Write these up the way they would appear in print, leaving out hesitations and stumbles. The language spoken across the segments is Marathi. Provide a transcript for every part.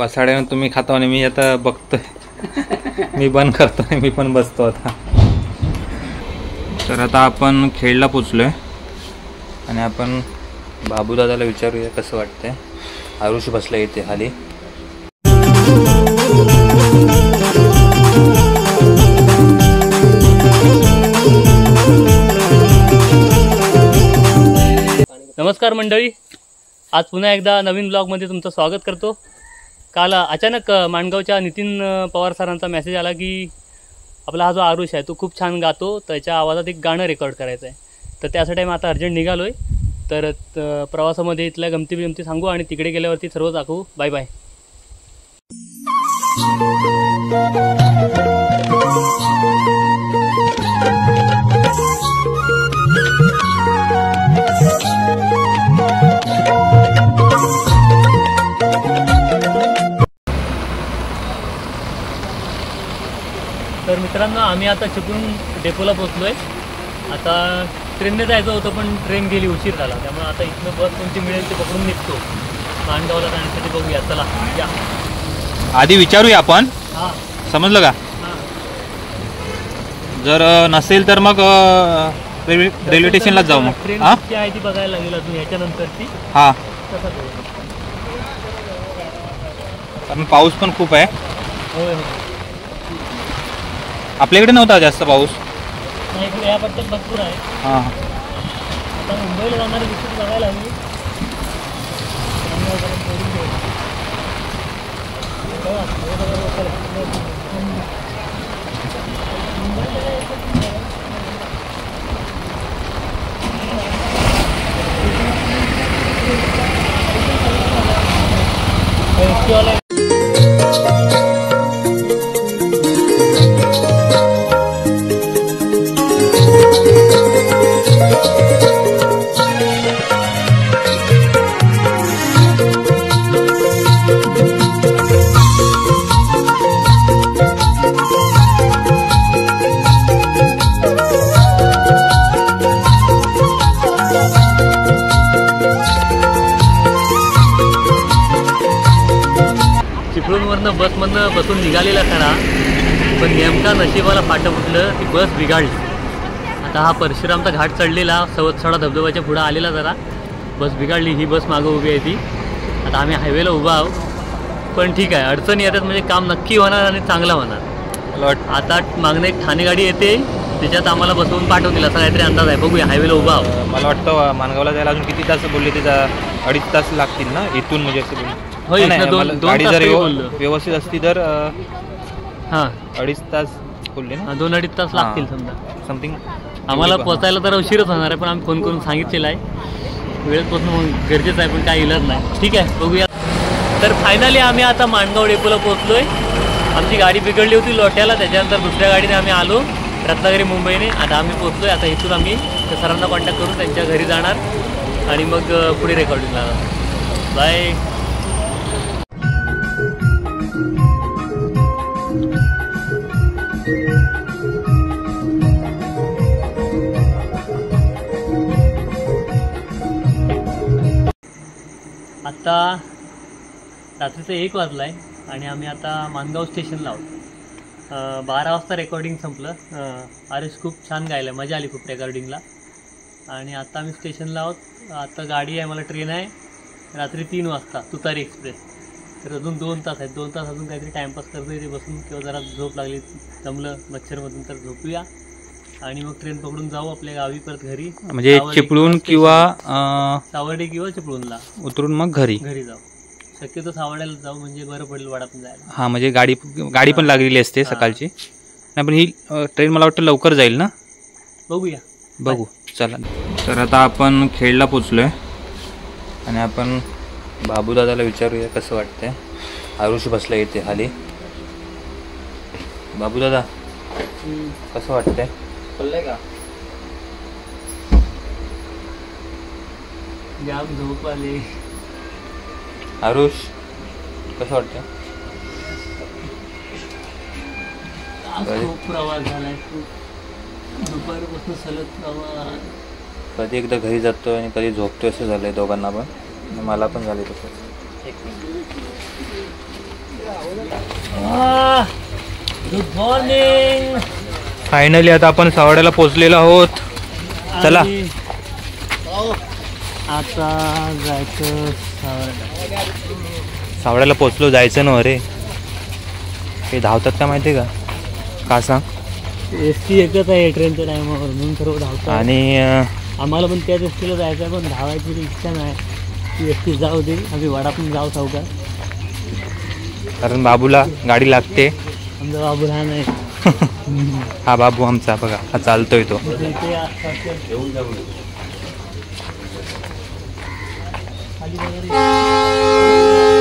वसाड्यानं तुम्ही खाता आणि मी आता बघतोय मी बंद करतोय मी पण बसतो आता। तर आता आपण खेडला पोचलोय आणि आपण बाबूदादाला विचारूया कसं वाटतंय। आरुष बसला इथे खाली। नमस्कार मंडळी, आज पुन्हा एकदा नवीन ब्लॉगमध्ये तुमचं स्वागत करतो। काल अचानक माणगावच्या नितीन पवार सरांचा मेसेज आला की आपला हा जो आरुष आहे तो खूप छान गातो, त्याच्या आवाजात एक गाणं रेकॉर्ड करायचं आहे। तर त्यासाठी मी आता अर्जंट निघालो आहे। तर प्रवासामध्ये इथल्या गमती सांगू आणि तिकडे गेल्यावरती सर्व दाखवू। Bye bye. तर मित्रांनो, आम्ही आता चिपळूण डेपोला पोहोचलो आहे। आता ट्रेनने जायचं होतं पण ट्रेन गेली, उशीर झाला। त्यामुळे आता इथनं बस कोणती मिळेल ते पकडून निघतो माणगावला जाण्यासाठी। बघूया, चला या। आधी विचारूया आपण, हां समजलं का? जर नसेल तर मग रेल्वे स्टेशनलाच जाऊ मग। ट्रेन किती आहे ती बघायला लागेल अजून याच्यानंतरची। हां, तसा करू। कारण पाऊस पण खूप आहे। होय होय, आपल्याकडे नव्हता जास्त पाऊस। नाही, इकडे या पट्ट्यात भरपूर आहे। हां, आता मुंबईला जाणारी दिसत बघायला हवी। चिपळूणवरनं बसमधनं बसून निघालेला खरा, पण नेमका नशिबाला फाटं फुटलं, ती बस बिघाडली। आता हा परशुरामचा घाट चढलेला, सवतसडा धबधब्याच्या पुढं आलेला जरा, बस बिघाडली। ही बस मागं उभी आहे ती। आता आम्ही हायवेला उभा आहोत, पण ठीक आहे, अडचणी येतात म्हणजे काम नक्की होणार आणि चांगला होणार। आता मागणं एक ठाणे गाडी येते, त्याच्यात आम्हाला बसवून पाठवतील असा काहीतरी अंदाज आहे। बघूया, हायवेला उभा आहोत। मला वाटतं माणगावला जायला अजून किती तास बोलले? ते 2.5 तास लागतील ना इथून, म्हणजे असं बोलले। गाडी जर व्यवस्थित असती तर हां 2.5 तास बोलले ना। 2-2.5 तास लागतील समजा, समथिंग। आम्हाला पोचायला तर उशीरच होणार आहे, पण आम्ही फोन करून सांगितलेलं आहे वेळेत पोचणं गरजेचं आहे, पण काही इलाज नाही। ठीक आहे, बघूया। तर फायनली आम्ही आता माणगाव डेपोला पोहोचलो आहे। आमची गाडी बिघडली होती लोट्याला, त्याच्यानंतर दुसऱ्या गाडीने आम्ही आलो रत्नागिरी मुंबईने। आता आम्ही पोहोचलो आहे। आता इथून आम्ही त्या सरांना कॉन्टॅक्ट करून त्यांच्या घरी जाणार आणि मग पुढे रेकॉर्डिंगला जाणार। बाय। आता रात्रीचं 1 वाजला आहे आणि आम्ही आता माणगाव स्टेशनला आहोत। 12 वाजता रेकॉर्डिंग संपलं। आरुष खूप छान गायलं, मजा आली खूप रेकॉर्डिंगला। आणि आता आम्ही स्टेशनला आहोत। आता गाडी आहे, मला ट्रेन आहे रात्री 3 वाजता, तुतारी एक्सप्रेस। तर अजून 2 तास आहेत। 2 तास अजून काहीतरी टाईमपास करतो इथे बसून, किंवा जरा झोप लागली, जमलं मच्छरमधून तर झोपूया आणि मग ट्रेन पकडून जाऊ आपल्या गावी परत घरी। म्हणजे चिपळूण किंवा सावर्डे किंवा चिपळूणला उतरून मग घरी जाऊ। शक्यतो सावर्ड्याला जाऊ, म्हणजे बरं पडेल वाडातून जायला। हां, म्हणजे गाडी पण लागलेली असते सकाळची। नाही, पण ही ट्रेन मला वाटतं लवकर जाईल ना। बघूया, बघू, चला। तर आता आपण खेडला पोचलोय आणि आपण बाबूदादाला विचारूया कसं वाटतंय। आरुष बसला इथे खाली। बाबूदादा, कसं वाटतंय? बोलले का जाम झोप आली। आरुष, कसं वाटतं? खूप प्रवास झालाय, खूप दुपारपासून सलग प्रवास। कधी एकदा घरी जातो आणि कधी झोपतो, असं झालंय दोघांना पण। मला पण झाले तसं। Good morning. फायनली आता आपण सावड्याला पोहोचलेलो आहोत. चला आता जायचं सावड्याला पोहोचलो, जायचं ना. अरे हे धावतात का माहिती आहे का सांग. एस टी एकच आहे ट्रेनच्या टायमावर म्हणून सर्व धावतात. आणि आम्हाला पण त्याच एस टीला जायचं आहे, पण धावायची इच्छा नाही. ती एस टी जाऊ दे, आम्ही वडापासून जाऊ सावका, कारण बाबूला गाडी लागते. आमचा बाबू लहान आहे. हा बाबू आमचा बघा, हा चालतोय तो.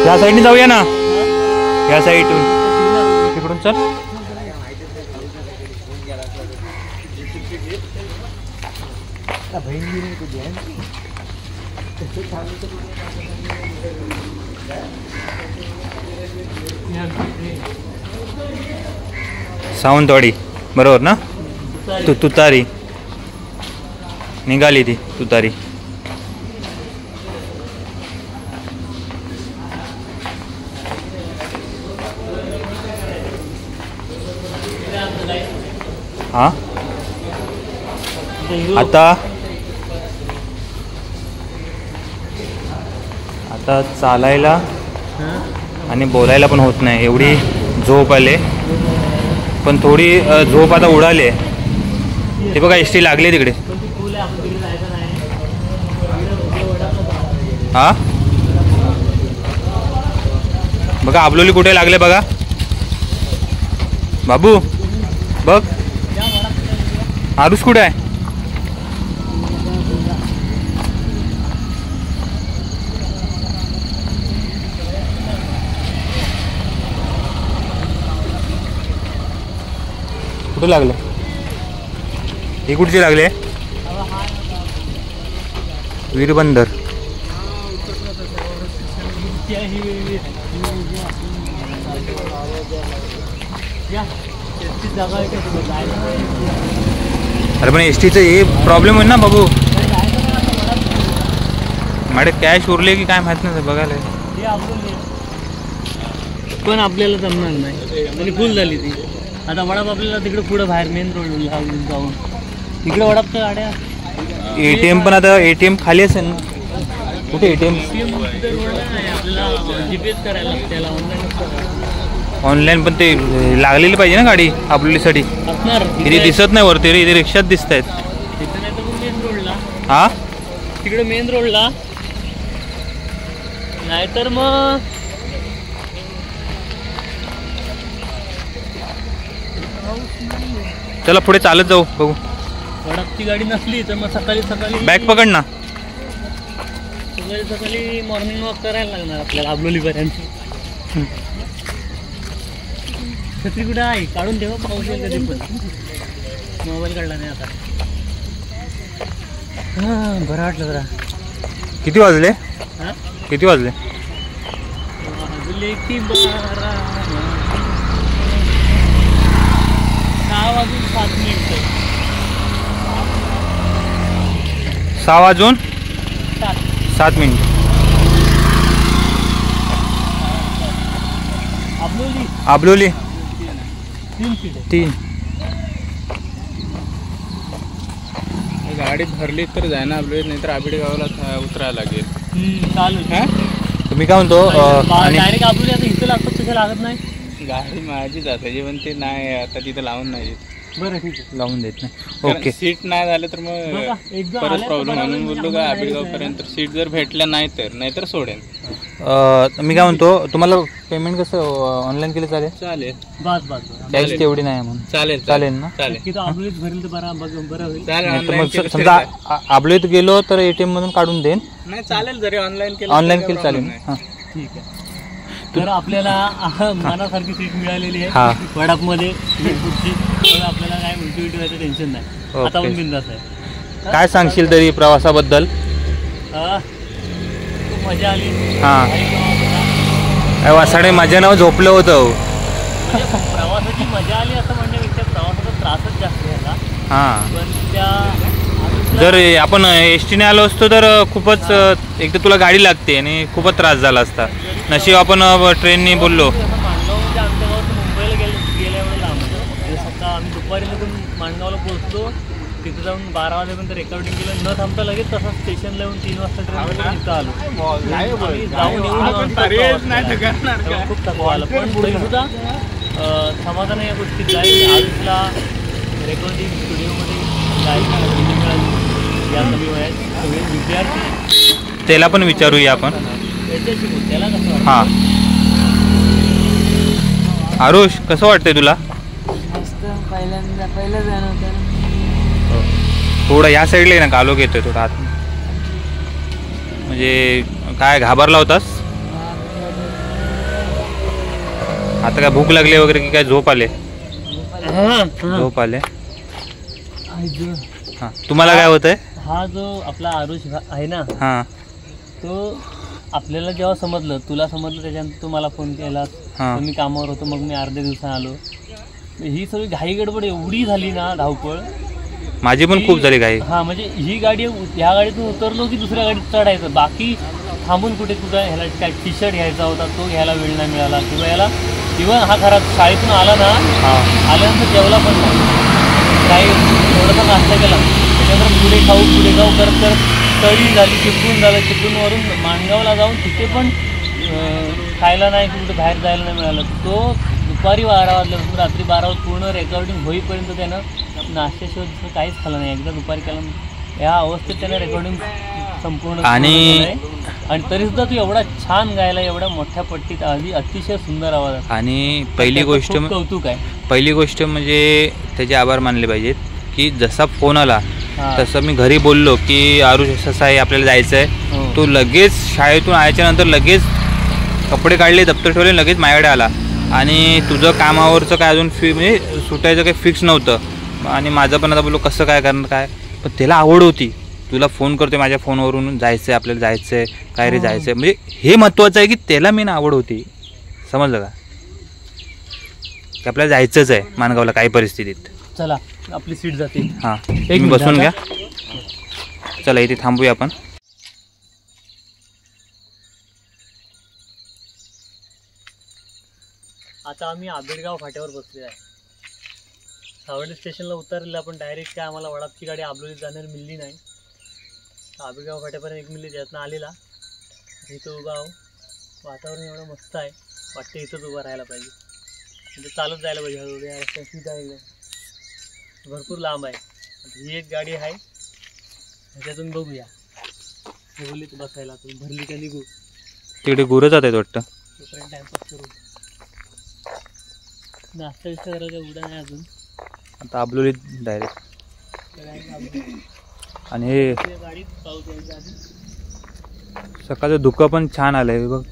या साईडने जाऊया ना, या साईडून तिकडून चल. सावंतवाडी बरोबर ना. तुतारी निघाली ती तुतारी. हा आता चालायला आणि बोलायला पण होत नाही, एवढी झोप आले. पण थोडी झोप आता उडाली. ते बघा एस टी लागली तिकडे. हा बघा आबलोली कुठे लागले बघा. बाबू बघ आरुष कुठे आहे. कुठे लागले, हे कुठचे लागले. वीरबंदर. अरे पण एस टीचं हे प्रॉब्लेम होईल ना बाबू. माझे कॅश उरले की काय माहित नाही बघायला. पण आपल्याला जमणार नाही आणि फुल झाली ती. आता वडाप आपल्याला तिकडे पुढं बाहेर मेन रोडला जाऊन तिकडे वडापच्या गाड्या. ATM पण आता ATM खाली असेल ना. कुठे ATM आपल्याला जीपीएस करायला त्याला ऑनलाईन. पण ते लागलेली पाहिजे ना गाडी आपल्यासाठी. इथे दिसत नाही वरती रे, इथे रिक्षात दिसत आहेत. तिथे नाही तर मेन रोडला. हा तिकडे मेन रोडला नाहीतर मग चला पुढे चालत जाऊ बघू. वडापची गाडी नसली तर मग सकाळी बॅग पकड ना. सकाळी मॉर्निंग वॉक करायला लागणार आपल्याला आबलोलीपर्यंत. छत्री कुठे आहे काढून ठेवा, पाऊस येईल कधी पण. मोबाईल काढला नाही आता. हां बरं वाटलं जरा. किती वाजले. हां किती वाजले. वाजले की 12. 6 वाजून 7 मिनिटं. 6 वाजून 7 मिनिट. आबलोली 3. गाडी भरली तर जाय ना आपली, नाहीतर आबिडे गावाला उतरायला लागेल. चालू तुम्ही काय म्हणतो. डायरेक्ट आबलोली आता इथं लागतो तसं लागत नाही. गाडी माझी जाते पण ते नाही आता तिथं लावून नाही. बरं ठीक आहे, लावून देत नाही. ओके. सीट नाही झालं तर मग परत प्रॉब्लेम. म्हणून बोललो का आबिडगाव पर्यंत सीट जर भेटल्या नाहीतर सोडेन. मी काय म्हणतो, तुम्हाला पेमेंट कसं ऑनलाईन केलं चालेल. चालेल बस कॅश तेवढी नाही म्हणून चालेल ना. तिथं आबलोलीत भरेल तर बरं होईल. नाही तर मग समजा आबलोलीत गेलो तर ATM मधून काढून देईन. नाही चालेल, जरी ऑनलाईन केलं चालेल ना. हां ठीक आहे. तर आपल्याला मनासारखी सीट मिळालेली आहे वडापमध्ये. आपल्याला काय उलटी व्हायचं टेन्शन नाही. आता पण बिंदास आहे. काय सांगशील तरी प्रवासाबद्दल. खूप मजा आली. हां वासाडे माझ्या नाव झोपलं होतं. प्रवासाची मजा आली असं म्हणण्यापेक्षा प्रवासाचा त्रासच जास्त झाला. हां पण त्या जर आपण STने आलो असतो तर खूपच एक तर तुला गाडी लागते आणि खूपच त्रास झाला असता. नशीब आपण ट्रेनने बोललो. आम्ही दुपारी लगून माणगावला पोहोचलो, तिथे जाऊन 12 वाजेपर्यंत रेकॉर्डिंग केलं, न थांबता लगेच तसं स्टेशनला येऊन 3 वाजता ट्रेन इथं आलो. आम्ही जाऊन येऊन खूप थकवा आला, पण तरीसुद्धा समाधान या गोष्टीत जाईल. आयुषला रेकॉर्डिंग स्टुडिओमध्ये जायला संधी मिळाली या कमी वयात. सगळे विद्यार्थी, त्याला पण विचारूया आपण. त्याच्याशी बोल, त्याला कसं वाटतं? हां आरुष, कसं वाटतंय तुला? पहिलं जाणं होतं. थोडं या साईडला आहे ना, कालोख येतोय थोडा आत. म्हणजे काय घाबरला होतास? आता काय भूक लागली वगैरे की काय झोप आले? झोप आले. हां, तुम्हाला काय होतंय? हा जो आपला आरुष आहे ना, हां तो आपल्याला जेव्हा समजलं, तुला समजलं त्याच्यानंतर तू मला फोन केला. हां. मी कामावर होतो, मग मी अर्ध्या दिवसानं आलो. ही सगळी घाई गडबड एवढी झाली ना, धावपळ माझी पण खूप झाली घाई. हा, म्हणजे ही गाडी, ह्या गाडीतून उतरलो की दुसऱ्या गाडीत चढायचं, बाकी थांबून कुठे कुठं ह्याला काय टी शर्ट घ्यायचा होता तो घ्यायला वेळ नाही मिळाला, किंवा याला इव्हन हा खरा शाळेतून आला ना, आल्यानंतर जेवला पण नाही, काही थोडासा नाश्ता केला, त्याच्यानंतर पुढे खाऊ करत करत तळी झाली, चिपळूण झालं, चिपळूणवरून माणगावला जाऊन तिथे पण खायला नाही, कुठे बाहेर जायला नाही मिळालं. तो दुपारी 12 वाजल्यापासून रात्री 12 वाजता पूर्ण रेकॉर्डिंग होईपर्यंत त्यानं नाश्त्याशिवाय दुसरं काहीच खाल्लं नाही. एकदा दुपारी केलं, या अवस्थेत त्यानं रेकॉर्डिंग संपूर्ण आणि तरीसुद्धा तू एवढा छान गायला, एवढ्या मोठ्या पट्टीत, आधी अतिशय सुंदर आवाज. आणि पहिली गोष्ट कौतुक आहे. पहिली गोष्ट म्हणजे त्याचे आभार मानले पाहिजेत की जसा फोन आला तसं मी घरी बोललो की आरुष असं आहे, आपल्याला जायचं आहे. तो लगेच शाळेतून आल्याच्या नंतर लगेच कपडे काढले, दप्तर ठेवले, लगेच माझ्याकडे आला. आणि तुझं कामावरचं काय अजून म्हणजे सुटायचं काही फिक्स नव्हतं. आणि माझं पण आता बोललो कसं काय करणार काय, पण त्याला आवड होती. तुला फोन करते माझ्या फोनवरून, जायचं आहे आपल्याला, जायचं आहे काय रे, जायचं आहे. म्हणजे हे महत्त्वाचं आहे की त्याला मेन आवड होती. समजलं का, की आपल्याला जायचंच आहे माणगावला काही परिस्थितीत. चला आपली सीट जाते. हां, तुम्ही बसून घ्या. चला इथे थांबूया आपण. आता आम्ही आंबेडगाव फाट्यावर बसले आहे. सावर्डे स्टेशनला उतरले आपण डायरेक्ट, काय आम्हाला वडापची गाडी आंबोलीत जाण्याला मिळली नाही. आंबेडगाव फाट्यापर्यंत एक मिनिट त्यातनं आलेला, इथं उभा आहो. वातावरण एवढं मस्त आहे, वाटतं इथंच उभं राहायला पाहिजे. म्हणजे चालत जायला पाहिजे हळूहळू, या रस्त्यात सीधा आहे, भरपूर लांब आहे. ही एक गाडी आहे, ह्याच्यातून बघूया बोलली तर बसायला, भरली का निघू. तिकडे गुरं जात आहेत वाटतं, तोपर्यंत टाइमपास करू. नाश्ता बिस्ता करायचा उडा नाही अजून, आता आबलोलीत डायरेक्ट. आणि हे गाडीत पाऊस यायच्या आधी सकाळचं धुकं पण छान आलंय बघ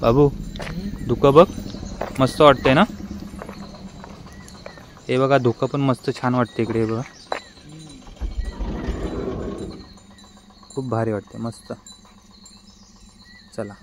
बाबू. धुकं बघ मस्त वाटतंय ना. हे बघा धुकं पण मस्त छान वाटते इकडे. हे बघा खूप भारी वाटते, मस्त. चला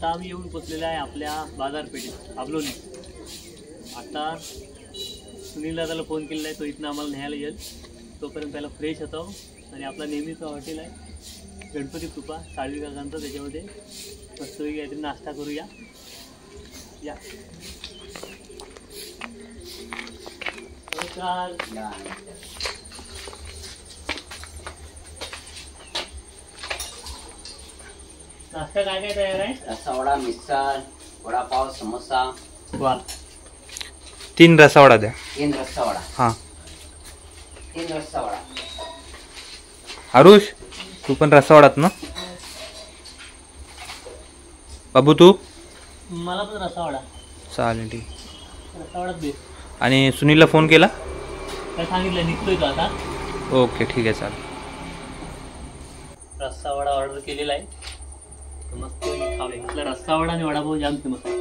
आम्ही येऊन पोचलेला आहे आपल्या बाजारपेठेत आबलोली. आता सुनील दादाला फोन केलेला आहे, तो इथनं आम्हाला न्यायला येईल. तोपर्यंत पहिला फ्रेश होतो आणि आपला नेहमीचा हॉटेल आहे गणपती कृपा साळवी काकांचा, त्याच्यामध्ये मस्तपैकी काहीतरी नाश्ता करूया. या नाश्ता काय काय तयार आहे? रसावडा, मिसळ, वडापाव, समोसा. वा, 3 रसावडा द्या. 3 रसावडा. हां 3 रसावडा. आरुष तू पण रसावडात ना. बाबू तू. मला पण रसावडा. चालेल ठीक. रसावडाच दे. आणि सुनीलला फोन केला? काय सांगितलं, निघतोय तो आता. ओके ठीक आहे चालेल. रस्सावडा ऑर्डर केलेला आहे, मस्त खावे. रस्सावडा आणि वडापाव जाम फेमस आहे.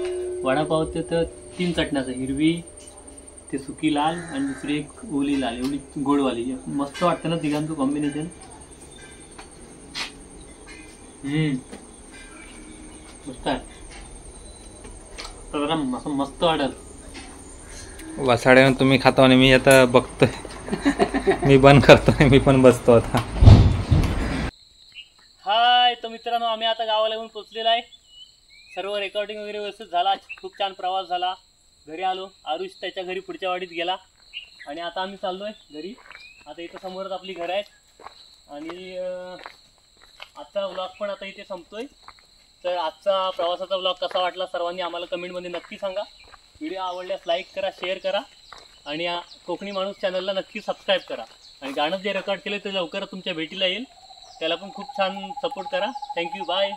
वडापाव ते तर 3 चटण्याचं, हिरवी, ते सुकी लाल आणि दुसरी एक ओली लाल, एवढी गोडवाली. मस्त वाटतं ना तिघांचं कॉम्बिनेशन. मस्त आहे. तर जरा असं मस्त वाटल. वसाड्यानं तुम्ही खाता आणि मी आता बघतोय. मी बंद करतोय, मी पण बसतो आता. हाय, तर मित्रांनो आम्ही आता गावाला येऊन पोचलेला आहे. सर्व रेकॉर्डिंग वगैरे व्यवस्थित झाला. खूप छान प्रवास झाला. घरी आलो. आरुष त्याच्या घरी पुढच्या वाडीत गेला आणि आता आम्ही चाललोय घरी. आता इथं समोरच आपली घरं आहेत आणि आजचा व्लॉग पण आता इथे संपतोय. तर आजचा प्रवासाचा व्लॉग कसा वाटला सर्वांनी आम्हाला कमेंटमध्ये नक्की सांगा. व्हिडिओ आवडल्यास लाईक करा, शेअर करा आणि या कोकणी माणूस चॅनलला नक्की सबस्क्राईब करा. आणि गाणं जे रेकॉर्ड केलं ते लवकरच तुमच्या भेटीला येईल. त्याला पण खूप छान सपोर्ट करा. Thank you, bye.